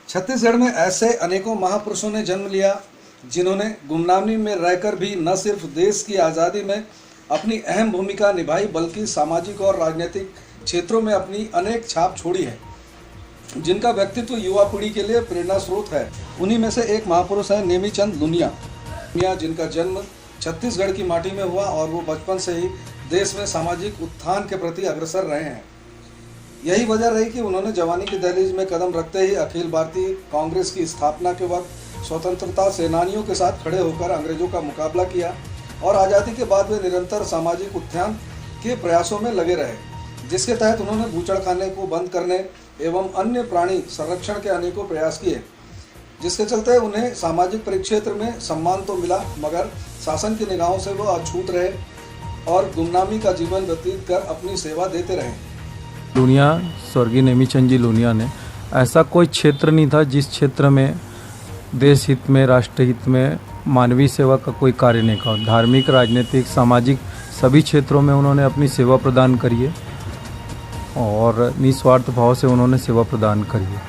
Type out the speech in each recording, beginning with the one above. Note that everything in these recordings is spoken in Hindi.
छत्तीसगढ़ में ऐसे अनेकों महापुरुषों ने जन्म लिया जिन्होंने गुमनामी में रहकर भी न सिर्फ देश की आज़ादी में अपनी अहम भूमिका निभाई बल्कि सामाजिक और राजनीतिक क्षेत्रों में अपनी अनेक छाप छोड़ी है, जिनका व्यक्तित्व युवा पीढ़ी के लिए प्रेरणा स्रोत है। उन्हीं में से एक महापुरुष है नेमीचंद लुनिया, जिनका जन्म छत्तीसगढ़ की माटी में हुआ और वो बचपन से ही देश में सामाजिक उत्थान के प्रति अग्रसर रहे हैं। यही वजह रही कि उन्होंने जवानी की दहलीज में कदम रखते ही अखिल भारतीय कांग्रेस की स्थापना के वक्त स्वतंत्रता सेनानियों के साथ खड़े होकर अंग्रेजों का मुकाबला किया और आज़ादी के बाद वे निरंतर सामाजिक उत्थान के प्रयासों में लगे रहे, जिसके तहत उन्होंने बूचड़खाने को बंद करने एवं अन्य प्राणी संरक्षण के अनेकों प्रयास किए, जिसके चलते उन्हें सामाजिक परिक्षेत्र में सम्मान तो मिला मगर शासन की निगाहों से वो अछूत रहे और गुमनामी का जीवन व्यतीत कर अपनी सेवा देते रहे। लुनिया, स्वर्गीय नेमीचंद जी लुनिया ने ऐसा कोई क्षेत्र नहीं था जिस क्षेत्र में देश हित में, राष्ट्र हित में, मानवीय सेवा का कोई कार्य नहीं किया। धार्मिक, राजनीतिक, सामाजिक सभी क्षेत्रों में उन्होंने अपनी सेवा प्रदान करी है और निस्वार्थ भाव से उन्होंने सेवा प्रदान करी है।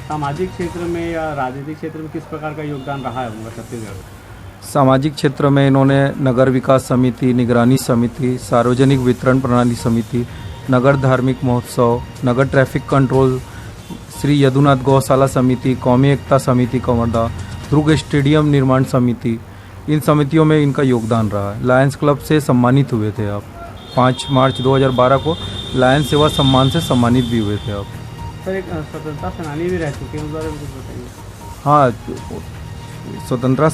सामाजिक क्षेत्र में या राजनीतिक क्षेत्र में किस प्रकार का योगदान रहा है उनका छत्तीसगढ़? सामाजिक क्षेत्र में इन्होंने नगर विकास समिति, निगरानी समिति, सार्वजनिक वितरण प्रणाली समिति, नगर धार्मिक महोत्सव, नगर ट्रैफिक कंट्रोल, श्री यदुनाथ गौशाला समिति, कौमी एकता समिति कवर्धा, दुर्ग स्टेडियम निर्माण समिति, इन समितियों में इनका योगदान रहा है। लायंस क्लब से सम्मानित हुए थे आप। 5 मार्च 2012 को लायंस सेवा सम्मान से सम्मानित भी हुए थे आप। सर, एक स्वतंत्रता सेनानी भी रह चुके हैं, उस बारे में कुछ बताइए। हाँ, स्वतंत्रता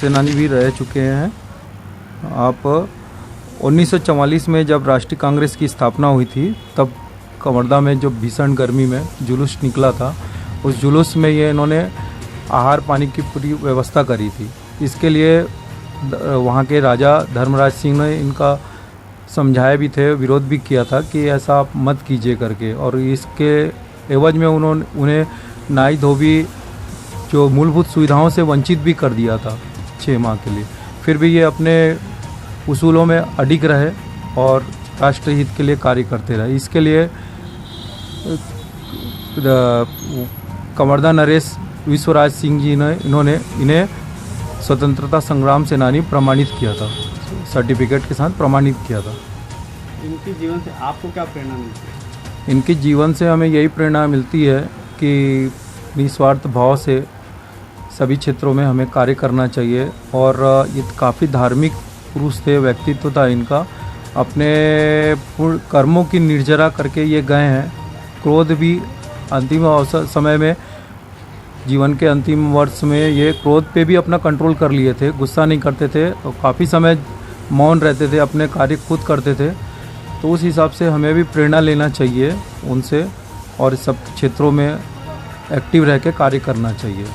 सेनानी भी रह चुके हैं आप। 1944 में जब राष्ट्रीय कांग्रेस की स्थापना हुई थी तब कवर्धा में जो भीषण गर्मी में जुलूस निकला था, उस जुलूस में ये इन्होंने आहार पानी की पूरी व्यवस्था करी थी। इसके लिए वहाँ के राजा धर्मराज सिंह ने इनका समझाया भी थे, विरोध भी किया था कि ऐसा आप मत कीजिए करके, और इसके एवज में उन्हें नाई धोबी जो मूलभूत सुविधाओं से वंचित भी कर दिया था 6 माह के लिए। फिर भी ये अपने उसूलों में अडिग रहे और राष्ट्रहित के लिए कार्य करते रहे। इसके लिए कवर्धा नरेश विश्वराज सिंह जी ने इन्हें स्वतंत्रता संग्राम सेनानी प्रमाणित किया था, सर्टिफिकेट के साथ प्रमाणित किया था। इनके जीवन से आपको क्या प्रेरणा मिलती है? इनके जीवन से हमें यही प्रेरणा मिलती है कि निस्वार्थ भाव से सभी क्षेत्रों में हमें कार्य करना चाहिए। और ये काफ़ी धार्मिक पुरुष थे, व्यक्तित्व था इनका। अपने पूर्ण कर्मों की निर्जरा करके ये गए हैं। क्रोध भी अंतिम समय में, जीवन के अंतिम वर्ष में ये क्रोध पे भी अपना कंट्रोल कर लिए थे, गुस्सा नहीं करते थे और काफ़ी समय मौन रहते थे, अपने कार्य खुद करते थे। तो उस हिसाब से हमें भी प्रेरणा लेना चाहिए उनसे और सब क्षेत्रों में एक्टिव रह के कार्य करना चाहिए।